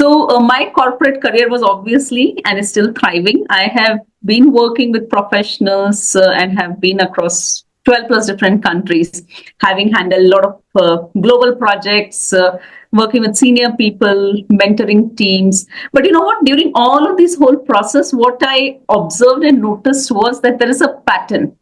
My corporate career was obviously and is still thriving. I have been working with professionals and have been across 12 plus different countries, having handled a lot of global projects, working with senior people, mentoring teams. But you know what? During all of this whole process, what I observed and noticed was that there is a pattern.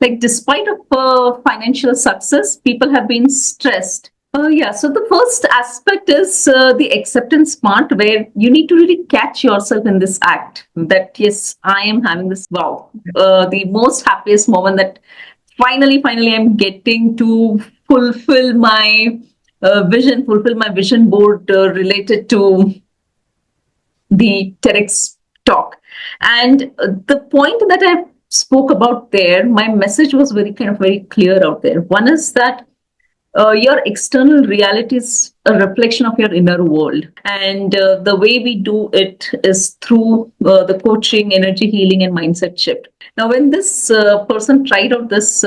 Like, despite of financial success, people have been stressed. Yeah, so the first aspect is the acceptance part, where you need to really catch yourself in this act that, yes, I am having this wow, the most happiest moment that finally, I'm getting to fulfill my fulfill my vision board related to the TEDx talk. And the point that I spoke about there, my message was very clear out there. One is that your external reality is a reflection of your inner world. And the way we do it is through the coaching, energy healing, and mindset shift. Now, when this person tried out this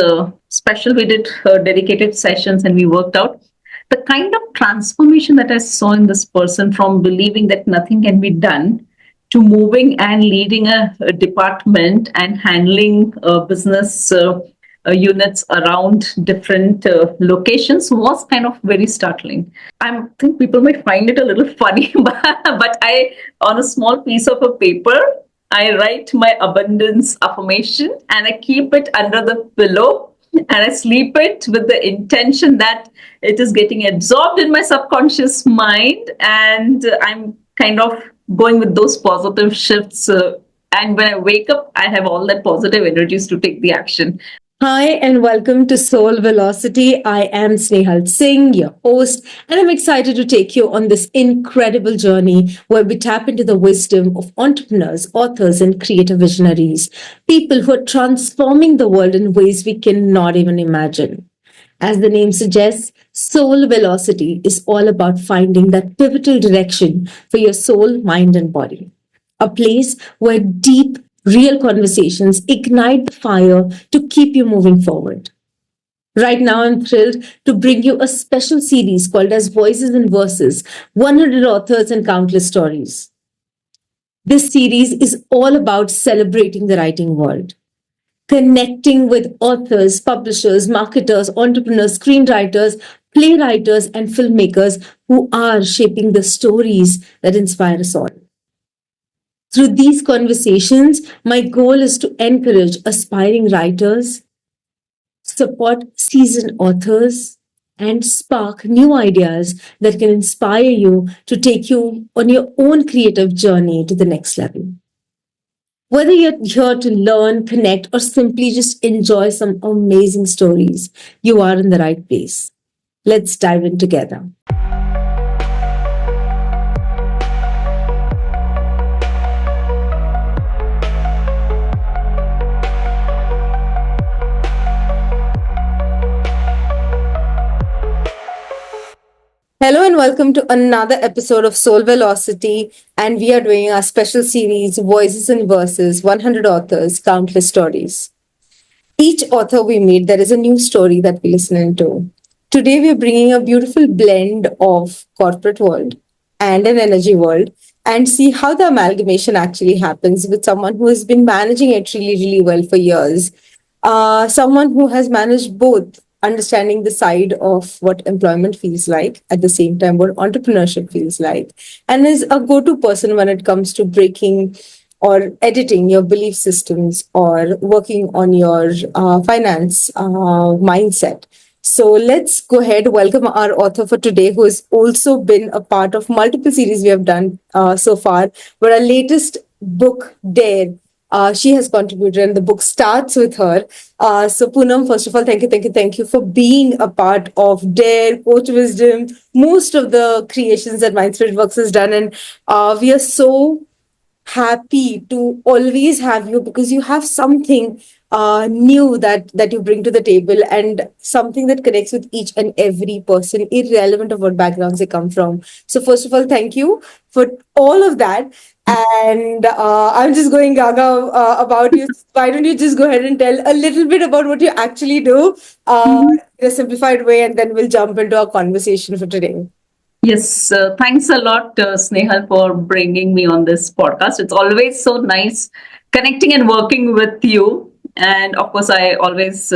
special, we did dedicated sessions and we worked out the kind of transformation that I saw in this person, from believing that nothing can be done to moving and leading a department and handling business units around different locations, was kind of very startling. I think people might find it a little funny, but on a small piece of a paper, I write my abundance affirmation and I keep it under the pillow and I sleep it with the intention that it is getting absorbed in my subconscious mind, and I'm kind of going with those positive shifts. And when I wake up, I have all that positive energies to take the action. Hi, and welcome to Soul Velocity. I am Snehal Singh, your host, and I'm excited to take you on this incredible journey where we tap into the wisdom of entrepreneurs, authors, and creative visionaries, people who are transforming the world in ways we cannot even imagine. As the name suggests, Soul Velocity is all about finding that pivotal direction for your soul, mind, and body. A place where deep, real conversations ignite the fire to keep you moving forward. Right now, I'm thrilled to bring you a special series called as Voices and Verses, 100 Authors and Countless Stories. This series is all about celebrating the writing world, connecting with authors, publishers, marketers, entrepreneurs, screenwriters, playwrights, and filmmakers who are shaping the stories that inspire us all. Through these conversations, my goal is to encourage aspiring writers, support seasoned authors, and spark new ideas that can inspire you to take you on your own creative journey to the next level. Whether you're here to learn, connect, or simply just enjoy some amazing stories, you are in the right place. Let's dive in together. Hello and welcome to another episode of Soul Velocity, and we are doing our special series Voices and Verses, 100 Authors, Countless Stories. Each author we meet, there is a new story that we listen to. Today we are bringing a beautiful blend of corporate world and an energy world, and see how the amalgamation actually happens with someone who has been managing it really well for years. Someone who has managed both, understanding the side of what employment feels like, at the same time what entrepreneurship feels like, and is a go-to person when it comes to breaking or editing your belief systems or working on your finance mindset. So let's go ahead, welcome our author for today, who has also been a part of multiple series we have done so far, but our latest book, Dare, she has contributed, and the book starts with her. So Poonam, first of all, thank you for being a part of Dare, Coach Wisdom, most of the creations that Mindspirit Works has done. And we are so happy to always have you, because you have something new that you bring to the table, and something that connects with each and every person, irrelevant of what backgrounds they come from. So first of all, thank you for all of that. And I'm just going gaga about you. Why don't you just go ahead and tell a little bit about what you actually do in a simplified way, and then we'll jump into our conversation for today. Yes, thanks a lot, Snehal, for bringing me on this podcast. It's always so nice connecting and working with you. And of course, I always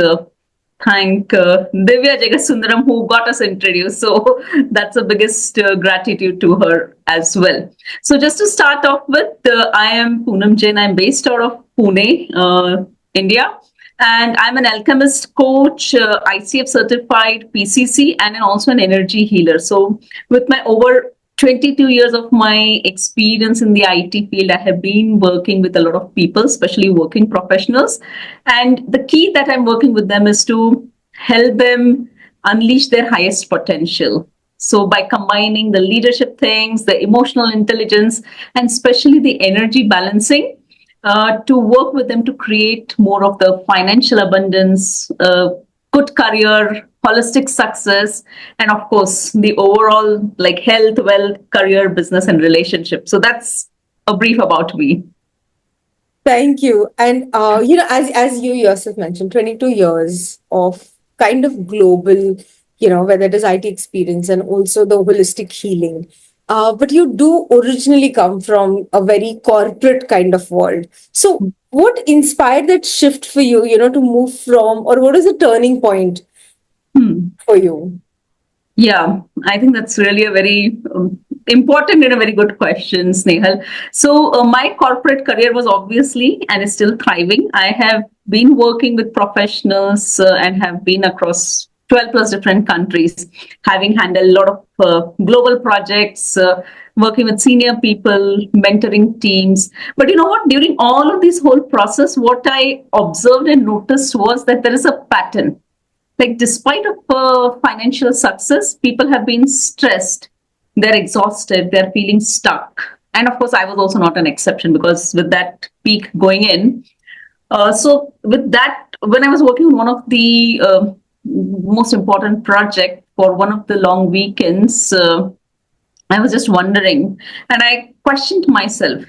thank Divya Jagasundaram who got us introduced. So that's the biggest gratitude to her as well. So just to start off with, I am Poonam Jain. I'm based out of Pune, India. And I'm an Alchemist Coach, ICF-certified PCC, and also an energy healer. So with my over 22 years of my experience in the IT field, I have been working with a lot of people, especially working professionals. And the key that I'm working with them is to help them unleash their highest potential. So by combining the leadership things, the emotional intelligence, and especially the energy balancing, to work with them to create more of the financial abundance, good career, holistic success, and of course the overall like health, wealth, career, business, and relationship. So that's a brief about me. Thank you. And as you yourself mentioned, 22 years of kind of global, whether it is IT experience and also the holistic healing. But you do originally come from a very corporate kind of world. So what inspired that shift for you, to move from, or what is the turning point Hmm. for you? Yeah, I think that's really a very important and a very good question, Snehal. So, my corporate career was obviously and is still thriving. I have been working with professionals and have been across 12 plus different countries, having handled a lot of global projects, working with senior people, mentoring teams. But you know what? During all of this whole process, what I observed and noticed was that there is a pattern. Like despite of financial success, people have been stressed, they're exhausted, they're feeling stuck. And of course, I was also not an exception because with that peak going in, so with that, when I was working on one of the most important project for one of the long weekends, I was just wondering, and I questioned myself,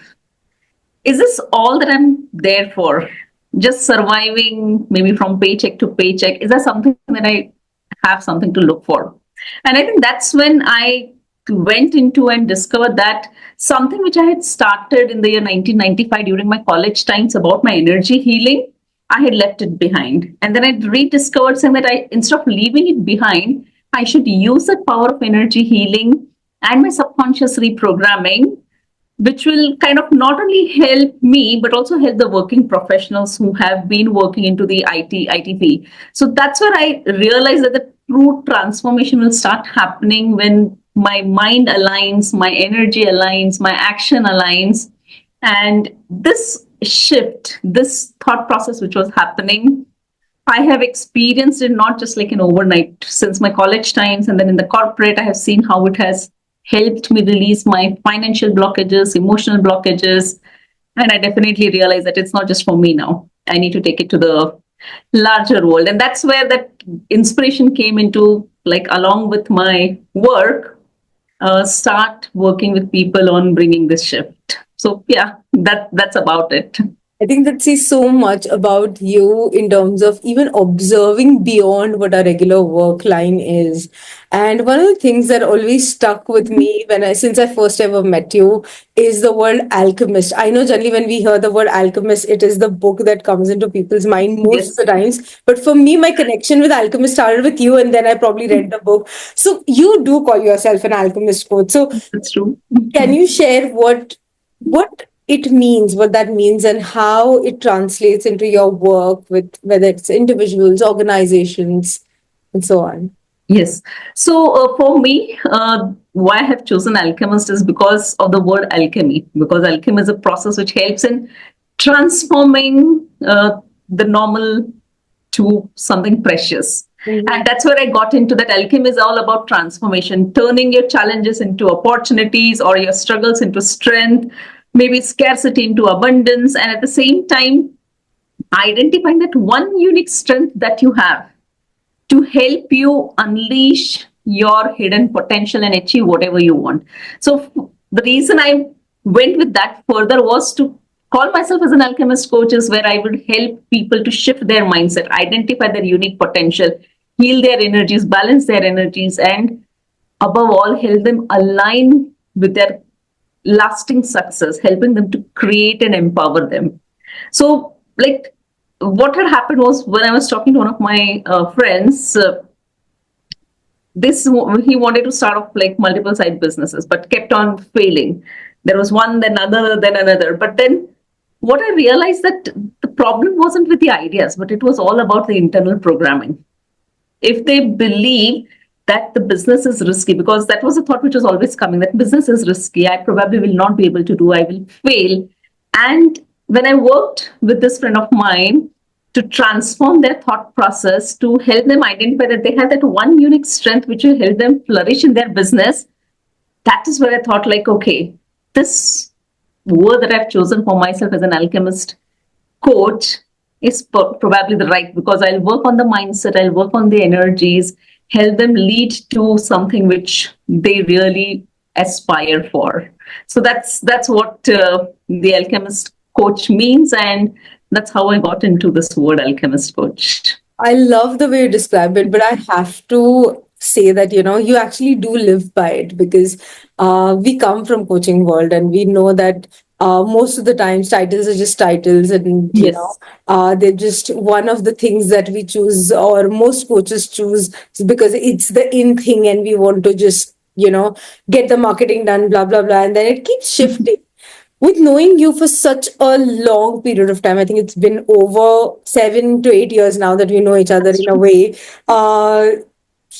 is this all that I'm there for? Just surviving maybe from paycheck to paycheck? Is that something that I have something to look for? And I think that's when I went into and discovered that something which I had started in the year 1995 during my college times about my energy healing, I had left it behind. And then I rediscovered saying that instead of leaving it behind, I should use the power of energy healing and my subconscious reprogramming, which will kind of not only help me but also help the working professionals who have been working into the IT field. So that's where I realized that the true transformation will start happening when my mind aligns, my energy aligns, my action aligns. And this shift, this thought process which was happening, I have experienced it not just like an overnight since my college times, and then in the corporate, I have seen how it has helped me release my financial blockages, emotional blockages. And I definitely realize that it's not just for me now. I need to take it to the larger world. And that's where that inspiration came into, like, along with my work, start working with people on bringing this shift. So, yeah, that's about it. I think that says so much about you in terms of even observing beyond what a regular work line is. And one of the things that always stuck with me since I first ever met you is the word alchemist. I know generally when we hear the word alchemist, it is the book that comes into people's mind most of Yes, the times. But for me, my connection with alchemist started with you, and then I probably read the book. So you do call yourself an alchemist coach. So that's true. can you share what it means, what that means, and how it translates into your work with whether it's individuals, organizations, and so on? Yes. So for me, why I have chosen alchemist is because of the word alchemy, because alchemy is a process which helps in transforming the normal to something precious. Mhm. And that's where I got into that. Alchemy is all about transformation, turning your challenges into opportunities or your struggles into strength, maybe scarcity into abundance, and at the same time, identifying that one unique strength that you have to help you unleash your hidden potential and achieve whatever you want. So the reason I went with that further was to call myself as an alchemist coach is where I would help people to shift their mindset, identify their unique potential, heal their energies, balance their energies, and above all, help them align with their lasting success, helping them to create and empower them. So, like, what had happened was when I was talking to one of my friends, this he wanted to start off like multiple side businesses, but kept on failing. There was one, then another, then another. But then what I realized that the problem wasn't with the ideas, but it was all about the internal programming. If they believe that the business is risky, because that was a thought which was always coming, that business is risky, I probably will not be able to do, I will fail. And when I worked with this friend of mine to transform their thought process, to help them identify that they have that one unique strength which will help them flourish in their business, that is where I thought, like, okay, this word that I've chosen for myself as an alchemist coach is probably the right, because I'll work on the mindset, I'll work on the energies, help them lead to something which they really aspire for. So that's what the alchemist coach means, and that's how I got into this word alchemist coach. I love the way you describe it, but I have to say that, you actually do live by it, because we come from coaching world and we know that most of the times titles are just titles, and Yes. they're just one of the things that we choose, or most coaches choose, because it's the in thing and we want to just get the marketing done, blah blah blah, and then it keeps shifting. With knowing you for such a long period of time, I think it's been over 7 to 8 years now that we know each other That's in a true. way.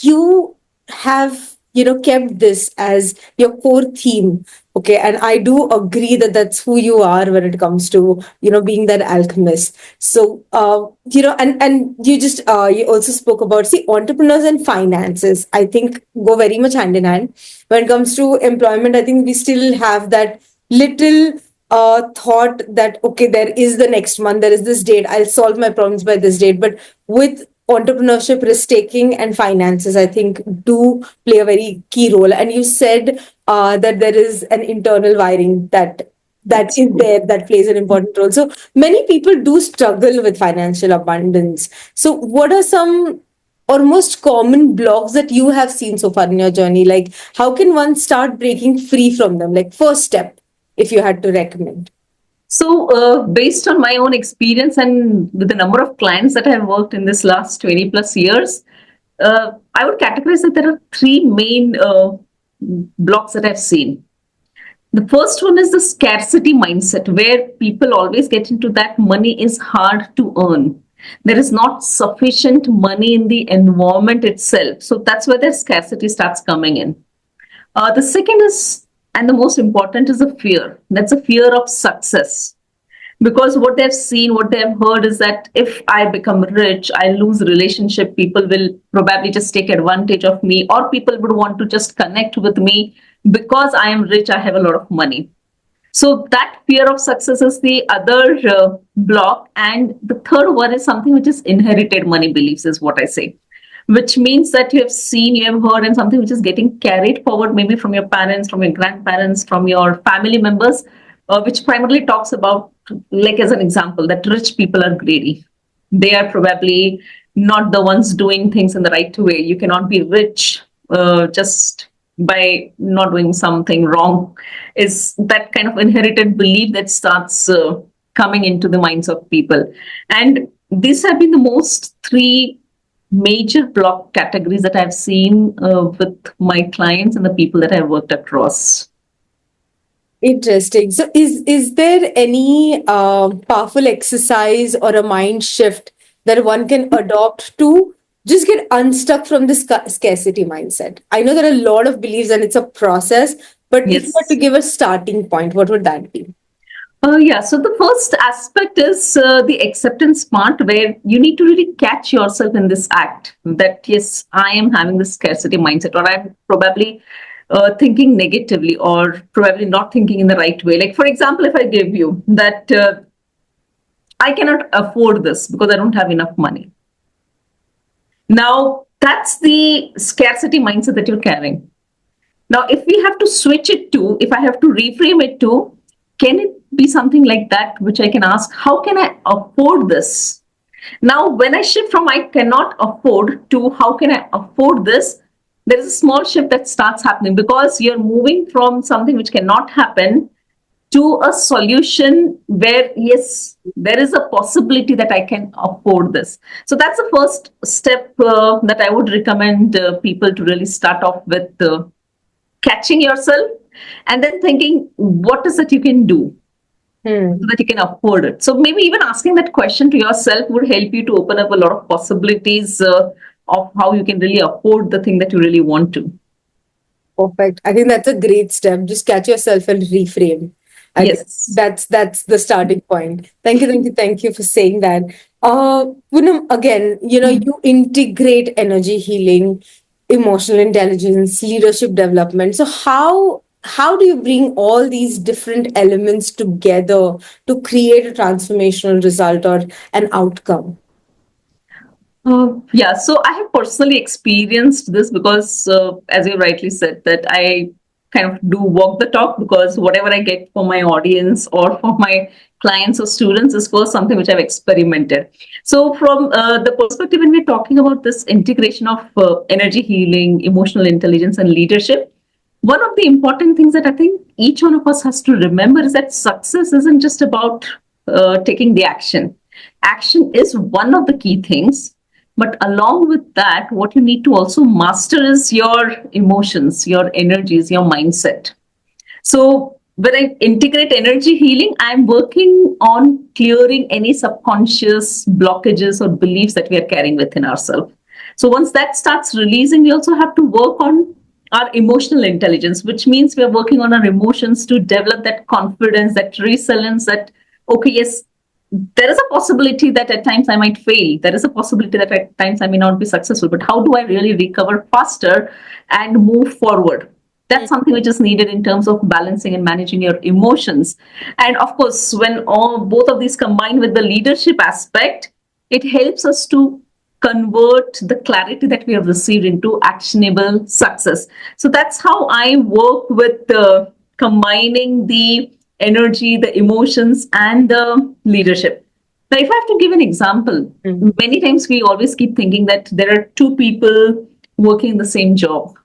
You have, kept this as your core theme. Okay. And I do agree that that's who you are when it comes to, being that alchemist. So, and you also spoke about, see, entrepreneurs and finances, I think go very much hand in hand. When it comes to employment, I think we still have that little thought that, okay, there is the next month, there is this date, I'll solve my problems by this date. But with entrepreneurship, risk taking, and finances, I think do play a very key role. And you said that there is an internal wiring that That's is true. there, that plays an important role. So many people do struggle with financial abundance. So what are some or most common blocks that you have seen so far in your journey? Like, how can one start breaking free from them? Like, first step, if you had to recommend. So, based on my own experience and with the number of clients that I have worked in this last 20 plus years, I would categorize that there are three main blocks that I've seen. The first one is the scarcity mindset, where people always get into that money is hard to earn. There is not sufficient money in the environment itself. So that's where the scarcity starts coming in. The second is, and the most important, is the fear. That's a fear of success. Because what they've seen, what they've heard is that if I become rich, I lose relationship, people will probably just take advantage of me, or people would want to just connect with me because I am rich, I have a lot of money. So that fear of success is the other block. And the third one is something which is inherited money beliefs, is what I say, which means that you have seen, you have heard, and something which is getting carried forward maybe from your parents, from your grandparents, from your family members, which primarily talks about, like as an example, that rich people are greedy. They are probably not the ones doing things in the right way. You cannot be rich just by not doing something wrong, is that kind of inherited belief that starts coming into the minds of people. And these have been the most three major block categories that I've seen with my clients and the people that I've worked across. Interesting. So, is there any powerful exercise or a mind shift that one can adopt to just get unstuck from this scarcity mindset? I know there are a lot of beliefs and it's a process, but if you were to Yes. give a starting point, what would that be? Yeah, so the first aspect is the acceptance part, where you need to really catch yourself in this act that, yes, I am having this scarcity mindset, or I'm probably thinking negatively, or probably not thinking in the right way. Like, for example, if I give you that I cannot afford this because I don't have enough money. Now, that's the scarcity mindset that you're carrying. Now, if we have to switch it to, if I have to reframe it to, can it be something like that, which I can ask, how can I afford this? Now, when I shift from I cannot afford to how can I afford this, there is a small shift that starts happening because you're moving from something which cannot happen to a solution where, yes, there is a possibility that I can afford this. So that's the first step that I would recommend people to really start off with, catching yourself and then thinking, what is it you can do so that you can afford it? So maybe even asking that question to yourself would help you to open up a lot of possibilities of how you can really afford the thing that you really want to. Perfect. I think that's a great step. Just catch yourself and reframe. I think Yes. that's the starting point. Thank you for saying that. Poonam, again, you integrate energy healing, emotional intelligence, leadership development. So how do you bring all these different elements together to create a transformational result or an outcome? Yeah, so I have personally experienced this because, as you rightly said, that I kind of do walk the talk because whatever I get for my audience or for my clients or students is first something which I've experimented. So, from the perspective when we're talking about this integration of energy healing, emotional intelligence, and leadership, one of the important things that I think each one of us has to remember is that success isn't just about taking the action. Action is one of the key things, but along with that, what you need to also master is your emotions, your energies, your mindset. So when I integrate energy healing, I'm working on clearing any subconscious blockages or beliefs that we are carrying within ourselves. So once that starts releasing, we also have to work on our emotional intelligence, which means we are working on our emotions to develop that confidence, that resilience, that, okay, yes, there is a possibility that at times I might fail. There is a possibility that at times I may not be successful. But how do I really recover faster and move forward? That's something which is needed in terms of balancing and managing your emotions. And of course, when both of these combine with the leadership aspect, it helps us to convert the clarity that we have received into actionable success. So that's how I work with combining the energy, the emotions, and the leadership. Now, if I have to give an example, many times we always keep thinking that there are two people working in the same job,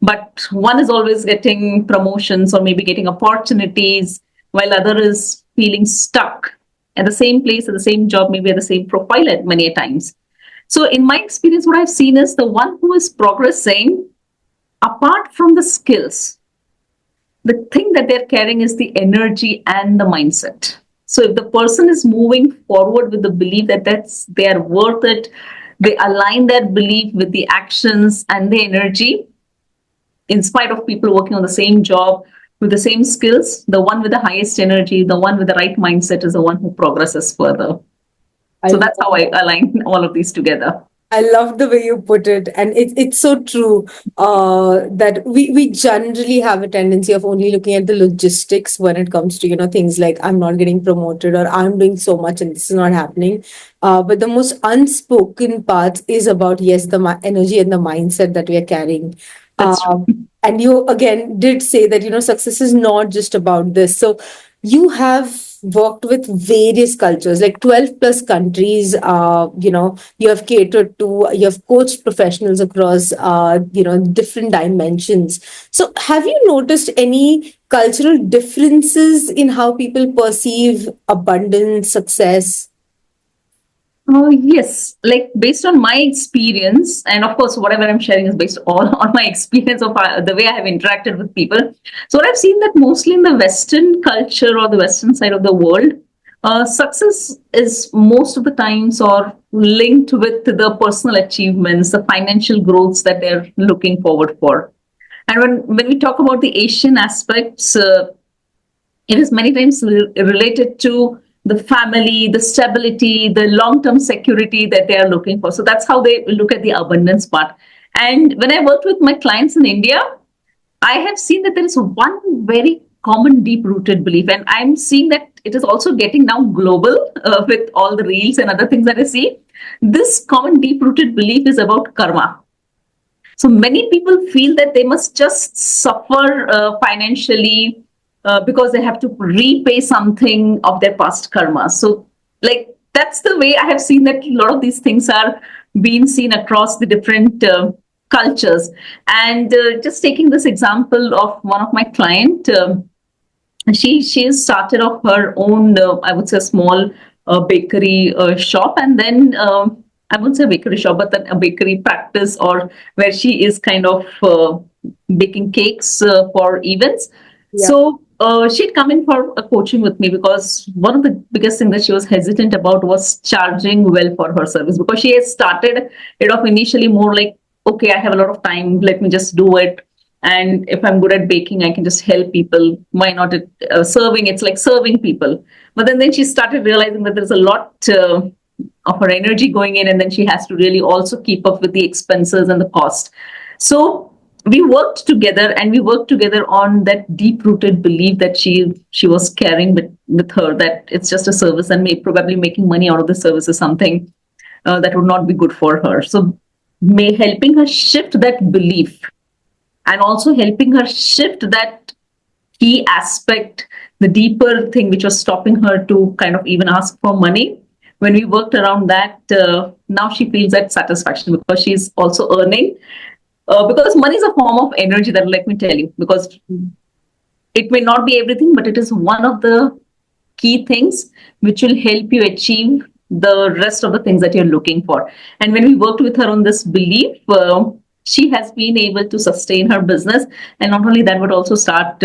but one is always getting promotions or maybe getting opportunities, while other is feeling stuck at the same place, at the same job, maybe at the same profile at many times. So, in my experience, what I've seen is the one who is progressing, apart from the skills, the thing that they're carrying is the energy and the mindset. So if the person is moving forward with the belief that they are worth it, they align that belief with the actions and the energy, in spite of people working on the same job with the same skills, the one with the highest energy, the one with the right mindset is the one who progresses further. So that's how I align all of these together. I love the way you put it, and it's so true that we generally have a tendency of only looking at the logistics when it comes to things like I'm not getting promoted or I'm doing so much and this is not happening. But the most unspoken part is about, yes, the energy and the mindset that we are carrying. That's true. And you again did say that success is not just about this. So you have worked with various cultures, like 12 plus countries. You have catered to, you have coached professionals across different dimensions. So have you noticed any cultural differences in how people perceive abundance, success? Oh, yes. Like based on my experience, and of course, whatever I'm sharing is based all on my experience of the way I have interacted with people. So, what I've seen that mostly in the Western culture or the Western side of the world, success is most of the times or linked with the personal achievements, the financial growths that they're looking forward for. And when we talk about the Asian aspects, it is many times related to the family, the stability, the long-term security that they are looking for. So that's how they look at the abundance part. And when I worked with my clients in India, I have seen that there is one very common deep-rooted belief, and I'm seeing that it is also getting now global with all the reels and other things that I see. This common deep-rooted belief is about karma. So many people feel that they must just suffer financially because they have to repay something of their past karma. So, like, that's the way I have seen that a lot of these things are being seen across the different cultures. And just taking this example of one of my client, she started off her own, I would say, small bakery shop, and then I wouldn't say bakery shop, but then a bakery practice, or where she is kind of baking cakes for events. Yeah. So she'd come in for a coaching with me, because one of the biggest things that she was hesitant about was charging well for her service, because she had started it off initially more like, okay, I have a lot of time, let me just do it. And if I'm good at baking, I can just help people. Why not serving? It's like serving people. But then she started realizing that there's a lot of her energy going in, and then she has to really also keep up with the expenses and the cost. So we worked together, and we worked together on that deep rooted belief that she was carrying with her, that it's just a service, and probably making money out of the service is something that would not be good for her. So helping her shift that belief, and also helping her shift that key aspect, the deeper thing which was stopping her to kind of even ask for money. When we worked around that, now she feels that satisfaction, because she's also earning. Because money is a form of energy, that let me tell you, because it may not be everything, but it is one of the key things which will help you achieve the rest of the things that you're looking for. And when we worked with her on this belief, she has been able to sustain her business, and not only that, but also start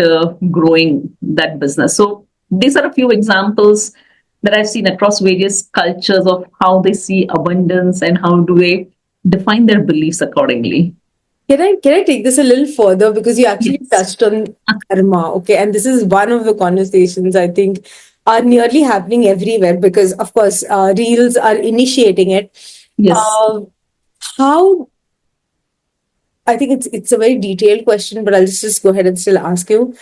growing that business. So these are a few examples that I've seen across various cultures of how they see abundance and how do they define their beliefs accordingly. Can I take this a little further, because you actually Yes. touched on karma, okay? And this is one of the conversations I think are nearly happening everywhere, because of course reels are initiating it. Yes. Uh, how I think it's a very detailed question, but I'll just go ahead and still ask you.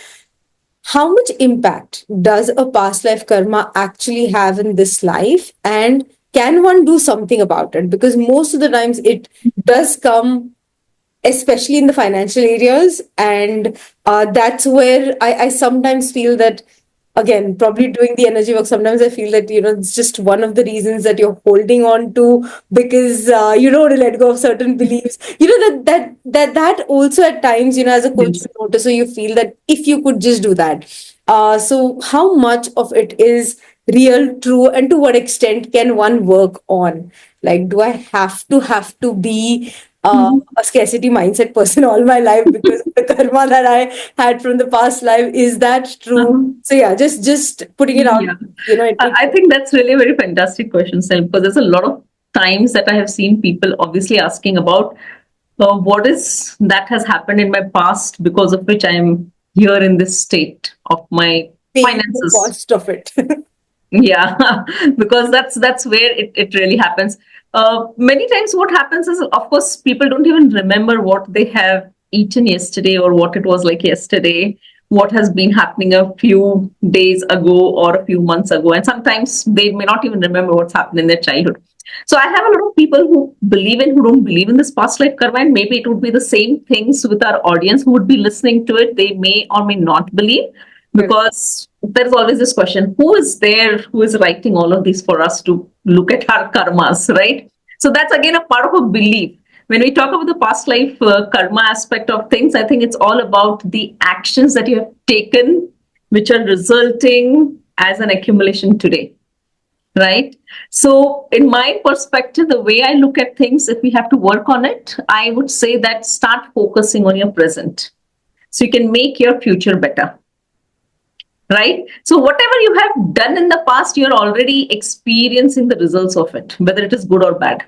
How much impact does a past life karma actually have in this life? And can one do something about it? Because most of the times it does come, especially in the financial areas. And that's where I sometimes feel that, again, probably doing the energy work, sometimes I feel that, it's just one of the reasons that you're holding on to, because you don't want to let go of certain beliefs. That also at times, as a coach, you Yes. notice, so you feel that if you could just do that. So how much of it is real, true, and to what extent can one work on? Like, do I have to be a scarcity mindset person all my life because of the karma that I had from the past life? Is that true? Uh-huh. So yeah, just putting it out. Yeah. It, I it I think that's really a very fantastic question, Sam, because there's a lot of times that I have seen people obviously asking about what is that has happened in my past, because of which I am here in this state of my paying the finances. cost of it. Yeah, because that's where it really happens. Many times what happens is, of course, people don't even remember what they have eaten yesterday, or what it was like yesterday, what has been happening a few days ago or a few months ago. And sometimes they may not even remember what's happened in their childhood. So I have a lot of people who believe in, who don't believe in this past life karma, and maybe it would be the same things with our audience who would be listening to it. They may or may not believe, because there's always this question, who is there who is writing all of these for us to look at our karmas, right? So that's again a part of a belief. When we talk about the past life karma aspect of things, I think it's all about the actions that you have taken, which are resulting as an accumulation today, right? So in my perspective, the way I look at things, if we have to work on it, I would say that start focusing on your present, so you can make your future better, right? So whatever you have done in the past, you're already experiencing the results of it, whether it is good or bad.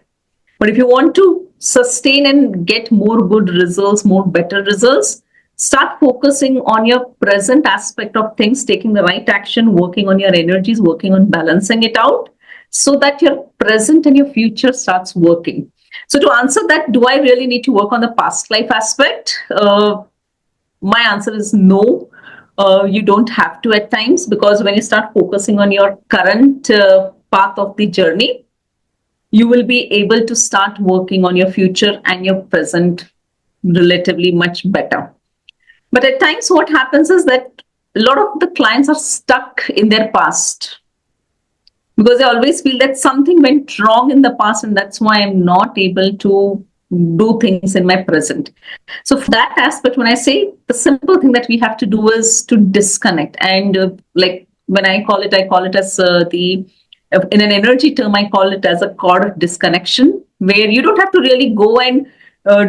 But if you want to sustain and get more good results, more better results, start focusing on your present aspect of things, taking the right action, working on your energies, working on balancing it out, so that your present and your future starts working. So to answer that, do I really need to work on the past life aspect? My answer is no. You don't have to at times, because when you start focusing on your current path of the journey, you will be able to start working on your future and your present relatively much better. But at times, what happens is that a lot of the clients are stuck in their past, because they always feel that something went wrong in the past, and that's why I'm not able to do things in my present. So for that aspect, when I say the simple thing that we have to do is to disconnect. And like when I call it as the in an energy term, I call it as a cord of disconnection, where you don't have to really go and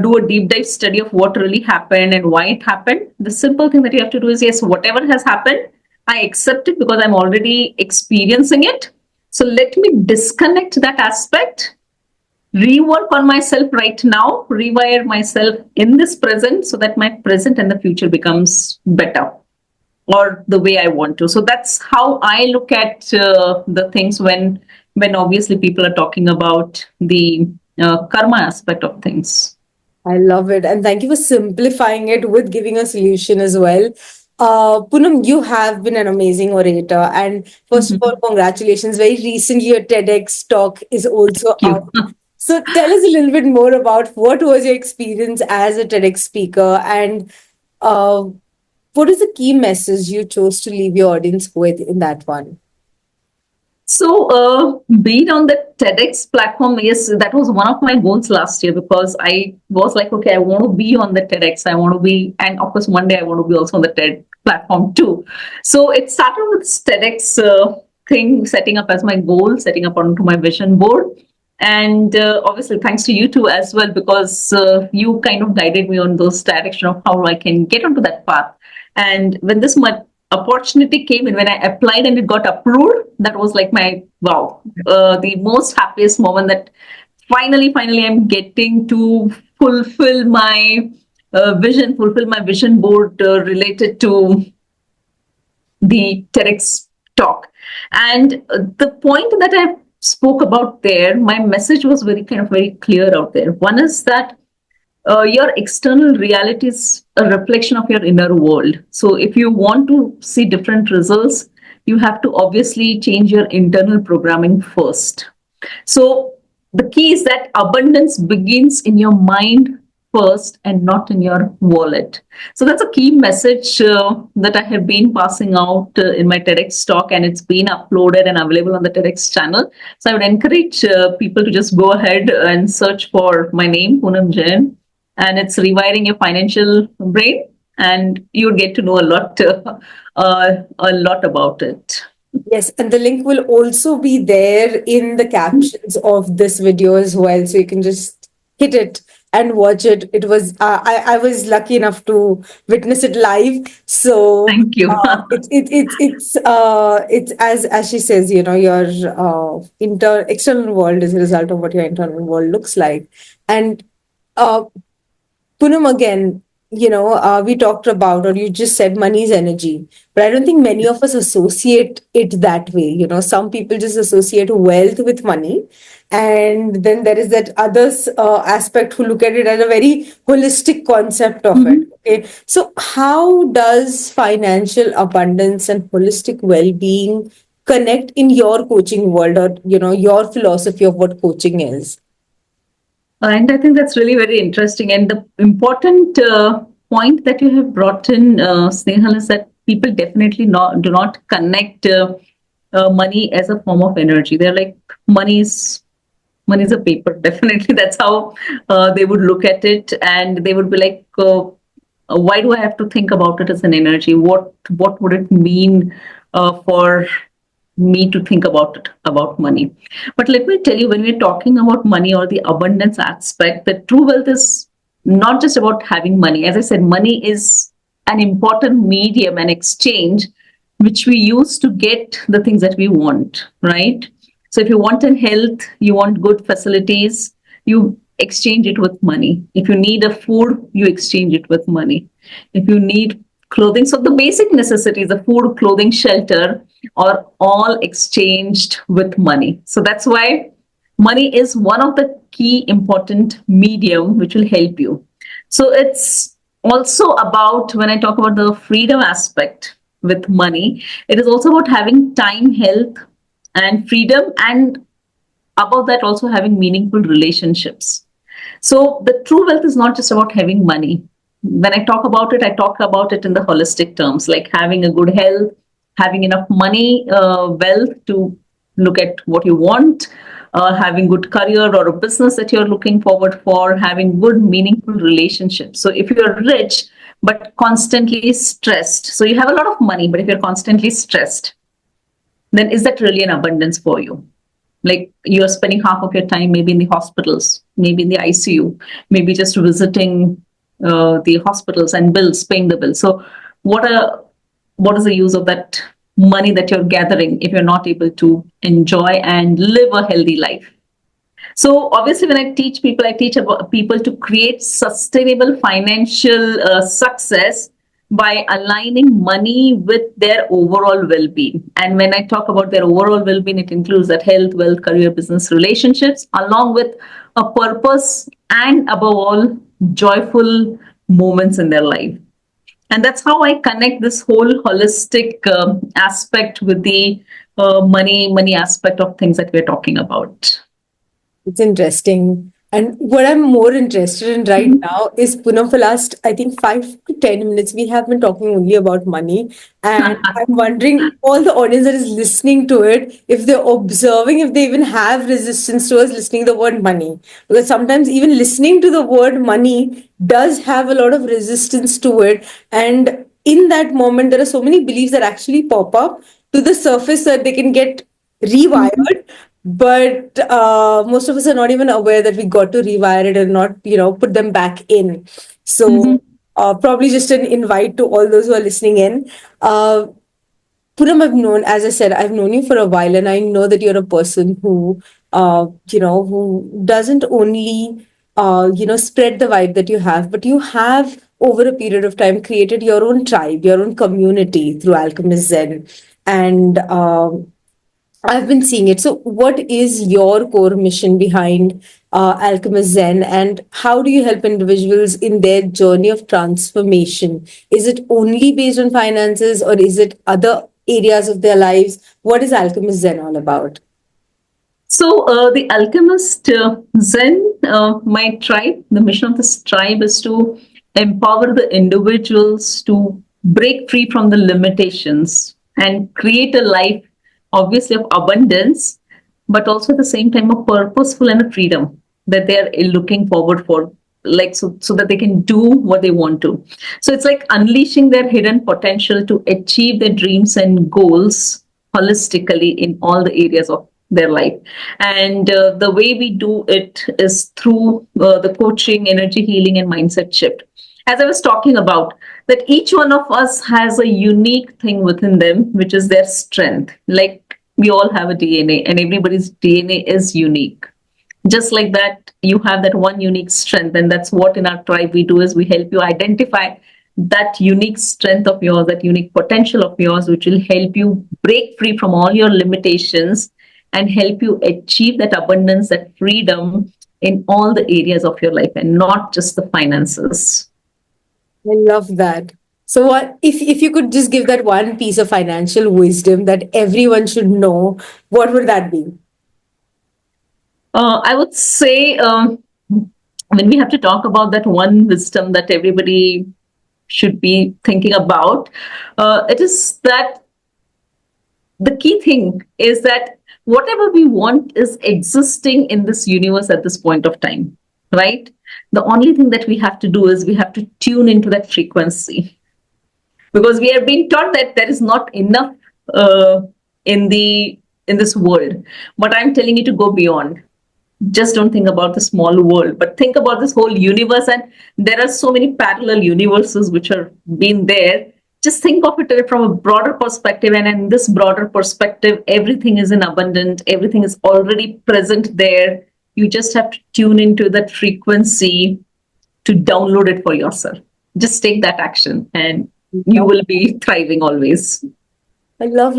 do a deep dive study of what really happened and why it happened. The simple thing that you have to do is, yes, whatever has happened, I accept it because I'm already experiencing it. So let me disconnect that aspect, rework on myself right now, rewire myself in this present so that my present and the future becomes better or the way I want to. So that's how I look at the things when obviously people are talking about the karma aspect of things. I love it. And thank you for simplifying it with giving a solution as well. Poonam, you have been an amazing orator. And first of all, congratulations. Very recently, your TEDx talk is also Thank you. out. So tell us a little bit more about what was your experience as a TEDx speaker, and uh, what is the key message you chose to leave your audience with in that one? So, being on the TEDx platform, yes, that was one of my goals last year because I was like, okay, I want to be on the TEDx. I want to be, and of course, one day I want to be also on the TED platform too. So, it started with this TEDx thing, setting up as my goal, setting up onto my vision board. And obviously, thanks to you too as well, because you kind of guided me on those direction of how I can get onto that path. And when this opportunity came in, when I applied and it got approved, that was like my wow, the most happiest moment that finally I'm getting to fulfill my vision, fulfill my vision board related to the TEDx talk. And the point that I spoke about there, my message was very clear out there. One is that your external reality is a reflection of your inner world. So if you want to see different results, you have to obviously change your internal programming first. So the key is that abundance begins in your mind first and not in your wallet. So that's a key message that I have been passing out in my TEDx talk, and it's been uploaded and available on the TEDx channel. So I would encourage people to just go ahead and search for my name, Poonam Jain, and it's rewiring your financial brain, and you'll get to know a lot about it. Yes, and the link will also be there in the captions of this video as well, so you can just hit it and watch it. It was I was lucky enough to witness it live, so Thank you. it's as she says, you know, your external world is a result of what your internal world looks like, and uh, Poonam, again, you know, we talked about, or you just said money is energy, but I don't think many of us associate it that way. You know, some people just associate wealth with money. And then there is that other aspect who look at it as a very holistic concept of it. Okay. So, how does financial abundance and holistic well being connect in your coaching world, or, you know, your philosophy of what coaching is? And I think that's really very interesting. And the important point that you have brought in, Snehal, is that people definitely do not connect money as a form of energy. They're like, money's a paper. Definitely, that's how they would look at it, and they would be like, why do I have to think about it as an energy? What would it mean for me to think about money? But let me tell you, when we're talking about money or the abundance aspect, the true wealth is not just about having money. As I said, money is an important medium and exchange which we use to get the things that we want, right? So if you want in health, you want good facilities, you exchange it with money. If you need a food, you exchange it with money. If you need clothing, so the basic necessities, the food, clothing, shelter, are all exchanged with money. So that's why money is one of the key important medium which will help you. So it's also about, when I talk about the freedom aspect with money, it is also about having time, health, and freedom, and above that also having meaningful relationships. So the true wealth is not just about having money. When I talk about it, I talk about it in the holistic terms, like having a good health, having enough money, wealth to look at what you want, having good career or a business that you're looking forward for, having good meaningful relationships. So if you're rich but constantly stressed, so you have a lot of money, but if you're constantly stressed, then is that really an abundance for you? Like you're spending half of your time maybe in the hospitals, maybe in the ICU, maybe just visiting the hospitals and bills, paying the bills. So what is the use of that money that you're gathering if you're not able to enjoy and live a healthy life? So obviously, when I teach about people to create sustainable financial success by aligning money with their overall well-being. And when I talk about their overall well-being, it includes that health, wealth, career, business, relationships, along with a purpose and above all, joyful moments in their life. And that's how I connect this whole holistic aspect with the money aspect of things that we're talking about. It's interesting. And what I'm more interested in right now is, Poonam, for last, I think, 5 to 10 minutes, we have been talking only about money. And I'm wondering, all the audience that is listening to it, if they're observing, if they even have resistance towards listening to the word money. Because sometimes even listening to the word money does have a lot of resistance to it. And in that moment, there are so many beliefs that actually pop up to the surface that they can get rewired, but most of us are not even aware that we got to rewire it and not, put them back in. So probably just an invite to all those who are listening in. Puram, as I said, I've known you for a while, and I know that you're a person who, who doesn't only, spread the vibe that you have, but you have over a period of time created your own tribe, your own community through Alchemist Zen. And I've been seeing it. So, what is your core mission behind Alchemist Zen, and how do you help individuals in their journey of transformation? Is it only based on finances, or is it other areas of their lives? What is Alchemist Zen all about? So, the Alchemist Zen, my tribe, the mission of this tribe is to empower the individuals to break free from the limitations and create a life, obviously, of abundance, but also at the same time a purposeful and a freedom that they are looking forward for, like so that they can do what they want to. So it's like unleashing their hidden potential to achieve their dreams and goals holistically in all the areas of their life. And the way we do it is through the coaching, energy healing, and mindset shift. As I was talking about, that each one of us has a unique thing within them, which is their strength. Like we all have a DNA, and everybody's DNA is unique. Just like that, you have that one unique strength, and that's what in our tribe we do is we help you identify that unique strength of yours, that unique potential of yours, which will help you break free from all your limitations and help you achieve that abundance, that freedom in all the areas of your life and not just the finances. I love that. So, what if you could just give that one piece of financial wisdom that everyone should know? What would that be? I would say when we have to talk about that one wisdom that everybody should be thinking about, it is that the key thing is that whatever we want is existing in this universe at this point of time, right? The only thing that we have to do is we have to tune into that frequency, because we are being taught that there is not enough in this world. But I'm telling you to go beyond. Just don't think about the small world, but think about this whole universe. And there are so many parallel universes which are being there. Just think of it from a broader perspective. And in this broader perspective, everything is in abundance. Everything is already present there. You just have to tune into that frequency to download it for yourself. Just take that action and you will be thriving always. I love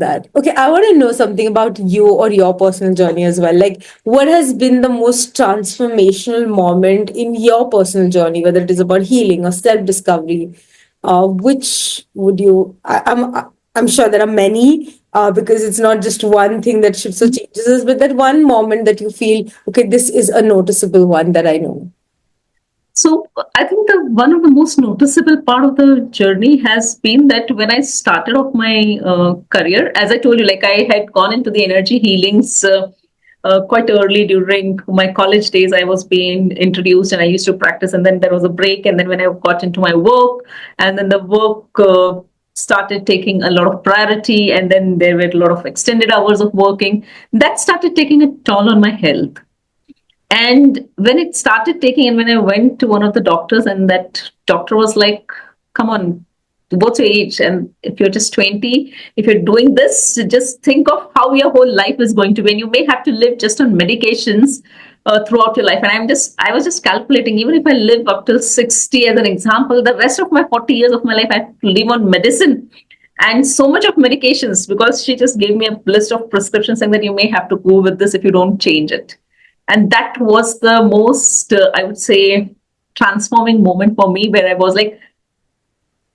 that. Okay, I want to know something about you or your personal journey as well. Like, what has been the most transformational moment in your personal journey, whether it is about healing or self-discovery? Which would you? I'm sure there are many, because it's not just one thing that shifts or changes us, but that one moment that you feel, okay, this is a noticeable one that I know. So I think the one of the most noticeable part of the journey has been that when I started off my career, as I told you, like I had gone into the energy healings quite early during my college days. I was being introduced and I used to practice, and then there was a break. And then when I got into my work, and then the work started taking a lot of priority, and then there were a lot of extended hours of working. That started taking a toll on my health. And when it started taking, and when I went to one of the doctors, and that doctor was like, come on, what's your age? And if you're just 20, if you're doing this, just think of how your whole life is going to be. And you may have to live just on medications throughout your life. And I was just calculating, even if I live up till 60 as an example, the rest of my 40 years of my life, I have to live on medicine and so much of medications, because she just gave me a list of prescriptions saying that you may have to go with this if you don't change it. And that was the most, I would say, transforming moment for me, where I was like,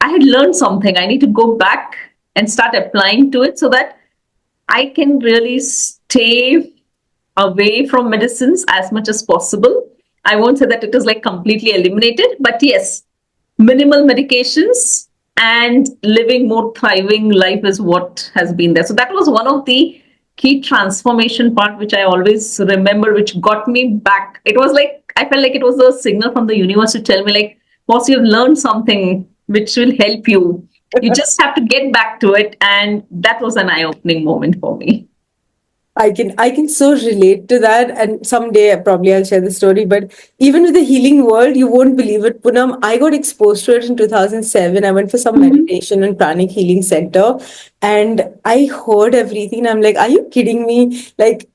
I had learned something. I need to go back and start applying to it so that I can really stay away from medicines as much as possible. I won't say that it is like completely eliminated, but yes, minimal medications and living more thriving life is what has been there. So that was one of the key transformation part, which I always remember, which got me back. It was like, I felt like it was a signal from the universe to tell me like, boss, you've learned something which will help you. You just have to get back to it. And that was an eye-opening moment for me. I can so relate to that, and someday probably I'll share the story. But even with the healing world, you won't believe it, Poonam. I got exposed to it in 2007. I went for some meditation and pranic healing center, and I heard everything. I'm like, are you kidding me? Like,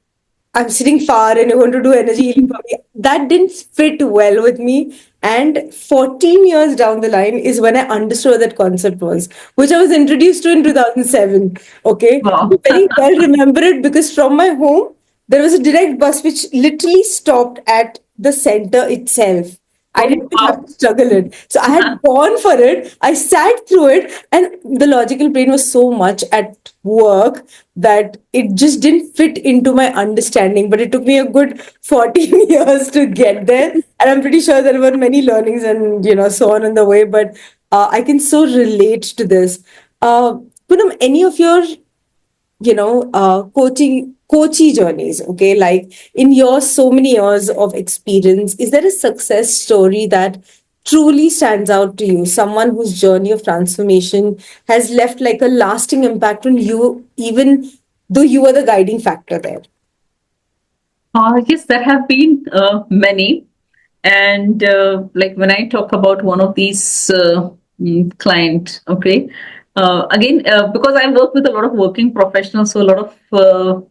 I'm sitting far and you want to do energy healing for me. That didn't fit well with me. And 14 years down the line is when I understood what that concept was, which I was introduced to in 2007. Okay. Wow. I very well remember it because from my home, there was a direct bus which literally stopped at the center itself. I Oh, didn't even have wow. to struggle it. So I had gone for it. I sat through it, and the logical brain was so much at work that it just didn't fit into my understanding. But it took me a good 14 years to get there. And I'm pretty sure there were many learnings and, so on in the way. But I can so relate to this. Poonam, any of your coachy journeys, okay, like in your so many years of experience, is there a success story that truly stands out to you, someone whose journey of transformation has left like a lasting impact on you, even though you were the guiding factor there? Yes, there have been many. And like when I talk about one of these client, okay, again, because I work with a lot of working professionals, so a lot of,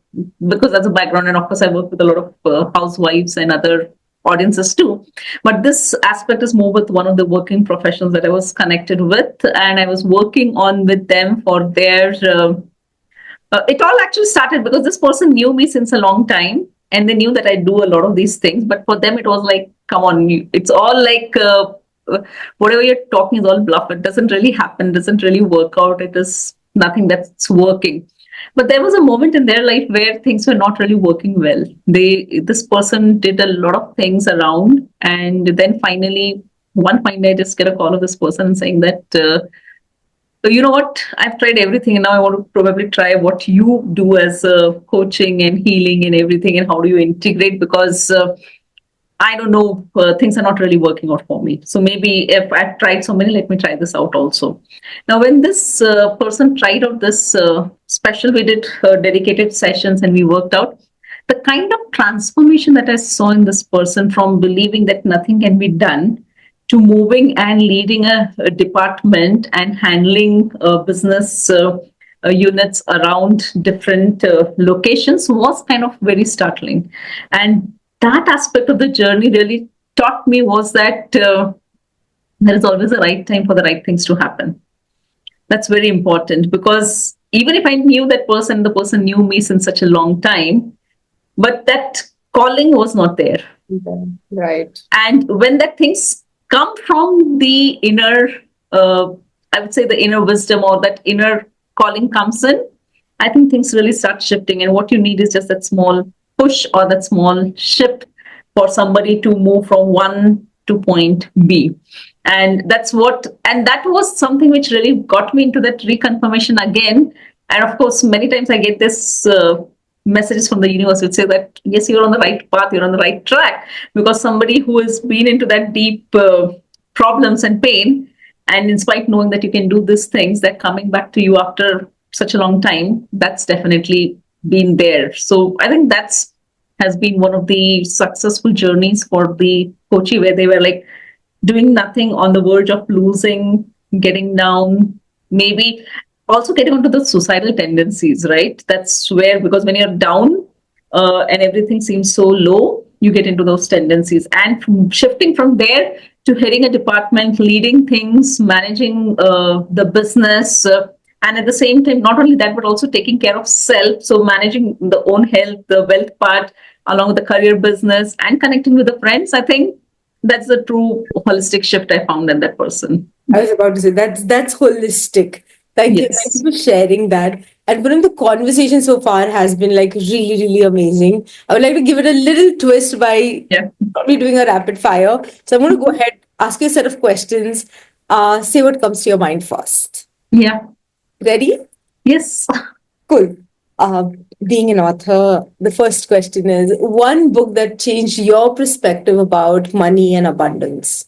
because that's a background, and of course I work with a lot of housewives and other audiences too. But this aspect is more with one of the working professionals that I was connected with, and I was working on with them for their it all actually started because this person knew me since a long time, and they knew that I do a lot of these things. But for them, it was like, come on, it's all like whatever you're talking is all bluff. It doesn't really happen, doesn't really work out. It is nothing that's working. But there was a moment in their life where things were not really working well. This person did a lot of things around, and then finally, one fine day, I just get a call of this person saying that. So you know what? I've tried everything, and now I want to probably try what you do as coaching and healing and everything, and how do you integrate? Because I don't know, things are not really working out for me. So maybe if I've tried so many, let me try this out also. Now, when this person tried out this special, we did dedicated sessions and we worked out the kind of transformation that I saw in this person, from believing that nothing can be done to moving and leading a department and handling business units around different locations, was kind of very startling. And that aspect of the journey really taught me was that there is always a right time for the right things to happen. That's very important, because even if I knew that person, the person knew me since such a long time, but that calling was not there. Okay. Right. And when that things come from the inner, I would say the inner wisdom, or that inner calling comes in, I think things really start shifting. And what you need is just that small push or that small shift for somebody to move from one to point B. And that was something which really got me into that reconfirmation again. And of course, many times I get this messages from the universe would say that yes, you're on the right path, you're on the right track, because somebody who has been into that deep problems and pain, and in spite knowing that you can do these things, that coming back to you after such a long time, that's definitely been there. So I think that's has been one of the successful journeys for the coachee, where they were like doing nothing, on the verge of losing, getting down, maybe also getting onto the suicidal tendencies, right? That's where, because when you're down and everything seems so low, you get into those tendencies. And shifting from there to heading a department, leading things, managing the business. And at the same time, not only that, but also taking care of self. So managing the own health, the wealth part, along with the career business and connecting with the friends. I think that's the true holistic shift I found in that person. I was about to say that's holistic. Thank you Yes. for sharing that. And Poonam, the conversation so far has been like really, really amazing. I would like to give it a little twist by Yeah. probably doing a rapid fire. So I'm going to go ahead, ask you a set of questions. Say what comes to your mind first. Yeah. Ready? Yes. Cool. Being an author, the first question is one book that changed your perspective about money and abundance.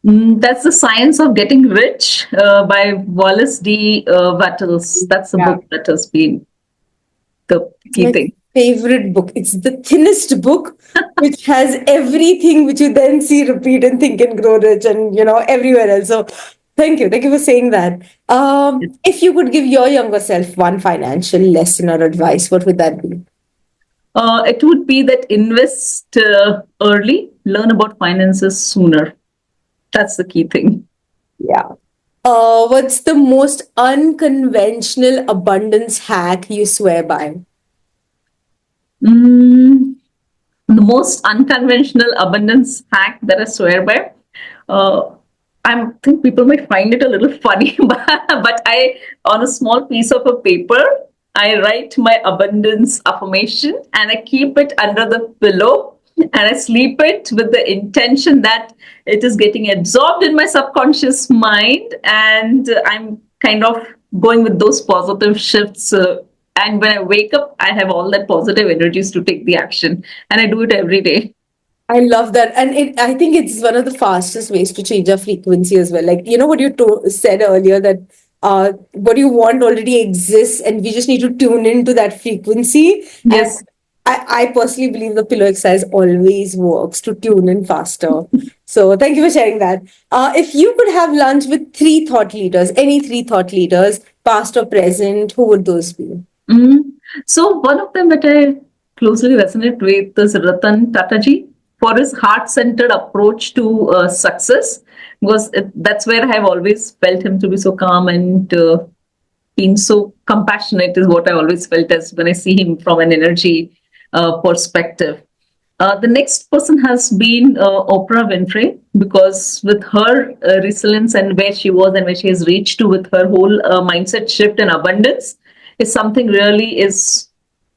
That's The Science of Getting Rich by Wallace D. Wattles. That's the Yeah. book that has been the It's key my thing. favorite book. It's the thinnest book, which has everything which you then see, repeat, and think and grow rich, and everywhere else. So, thank you, thank you for saying that. If you could give your younger self one financial lesson or advice, what would that be? It would be that invest early, learn about finances sooner. That's the key thing. Yeah. What's the most unconventional abundance hack you swear by? Mm, the most unconventional abundance hack that I swear by. Uh, I think people might find it a little funny, but I, on a small piece of a paper, I write my abundance affirmation and I keep it under the pillow and I sleep it with the intention that it is getting absorbed in my subconscious mind, and I'm kind of going with those positive shifts. And when I wake up, I have all that positive energies to take the action, and I do it every day. I love that. And I think it's one of the fastest ways to change our frequency as well. Like, what you said earlier, that what you want already exists, and we just need to tune into that frequency. And Yes. I personally believe the pillow exercise always works to tune in faster. So thank you for sharing that. If you could have lunch with three thought leaders, any three thought leaders, past or present, who would those be? Mm. So one of them that I closely resonate with is Ratan Tataji, for his heart-centered approach to success, because that's where I have always felt him to be so calm and being so compassionate is what I always felt as when I see him from an energy perspective. The next person has been Oprah Winfrey, because with her resilience and where she was and where she has reached to with her whole mindset shift and abundance is something really is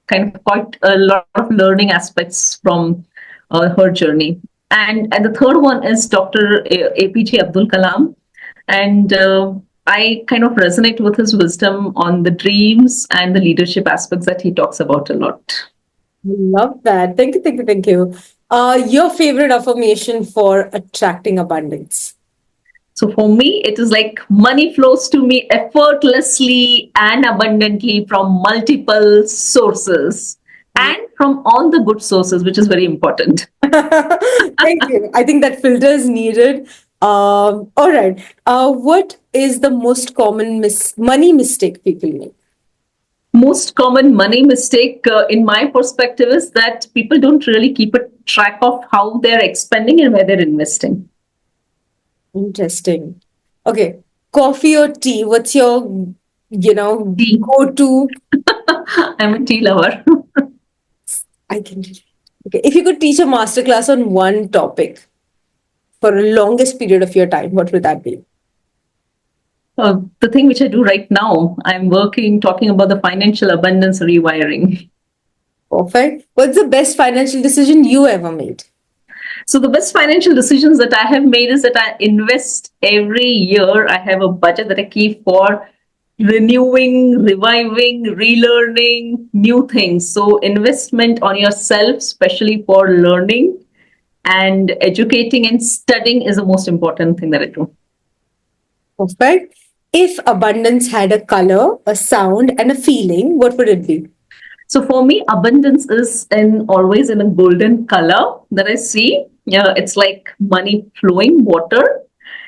kind of quite a lot of learning aspects from her journey. And the third one is Dr. APJ Abdul Kalam. And I kind of resonate with his wisdom on the dreams and the leadership aspects that he talks about a lot. Love that. Thank you, thank you, thank you. Your favorite affirmation for attracting abundance? So for me, it is like money flows to me effortlessly and abundantly from multiple sources and from all the good sources, which is very important. Thank you. I think that filter is needed. All right. What is the most common money mistake people make? Most common money mistake, in my perspective, is that people don't really keep a track of how they're expending and where they're investing. Interesting. Okay. Coffee or tea? What's your, Tea. go-to? I'm a tea lover. I can. Okay. If you could teach a masterclass on one topic for a longest period of your time, what would that be? The thing which I do right now, I'm talking about the financial abundance rewiring. Perfect. What's the best financial decision you ever made? So the best financial decisions that I have made is that I invest every year. I have a budget that I keep for renewing, reviving, relearning new things. So investment on yourself, especially for learning and educating and studying, is the most important thing that I do. Perfect. If abundance had a color, a sound, and a feeling, what would it be? So for me, abundance is in always in a golden color that I see. Yeah, it's like money flowing, water.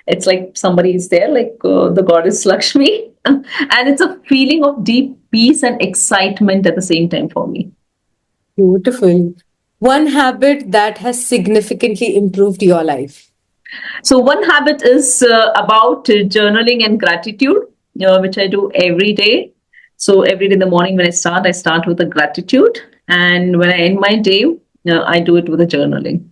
It's like somebody is there, like the goddess Lakshmi, and it's a feeling of deep peace and excitement at the same time for me. Beautiful. One habit that has significantly improved your life. So one habit is about journaling and gratitude, which I do every day. So every day in the morning when I start with a gratitude, and when I end my day, I do it with a journaling.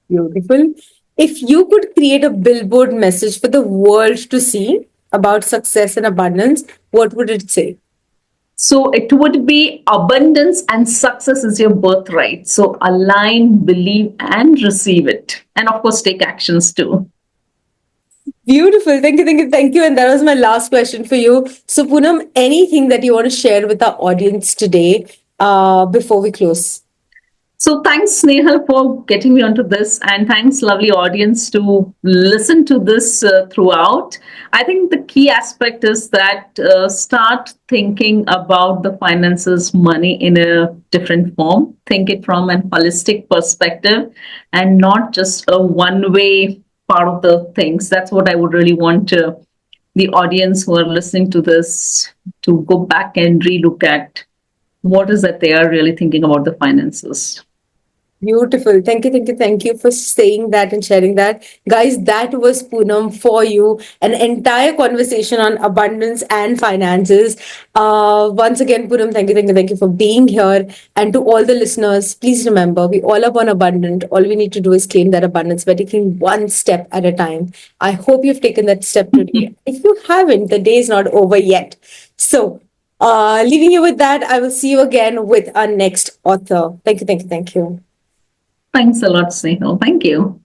Beautiful. If you could create a billboard message for the world to see about success and abundance, what would it say? So it would be abundance and success is your birthright. So align, believe, and receive it. And of course, take actions too. Beautiful. Thank you, thank you, thank you. And that was my last question for you. So, Poonam, anything that you want to share with our audience today before we close? So thanks, Snehal, for getting me onto this, and thanks, lovely audience, to listen to this throughout. I think the key aspect is that start thinking about the finances, money in a different form. Think it from an holistic perspective, and not just a one-way part of the things. That's what I would really want the audience who are listening to this to go back and relook at what is that they are really thinking about the finances. Beautiful. Thank you, thank you, thank you for saying that and sharing that. Guys, that was Poonam for you. An entire conversation on abundance and finances. Once again, Poonam, thank you for being here. And to all the listeners, please remember, we all are born abundant. All we need to do is claim that abundance by taking one step at a time. I hope you've taken that step today. If you haven't, the day is not over yet. So, leaving you with that, I will see you again with our next author. Thank you, thank you, thank you. Thanks a lot, Snehal. Thank you.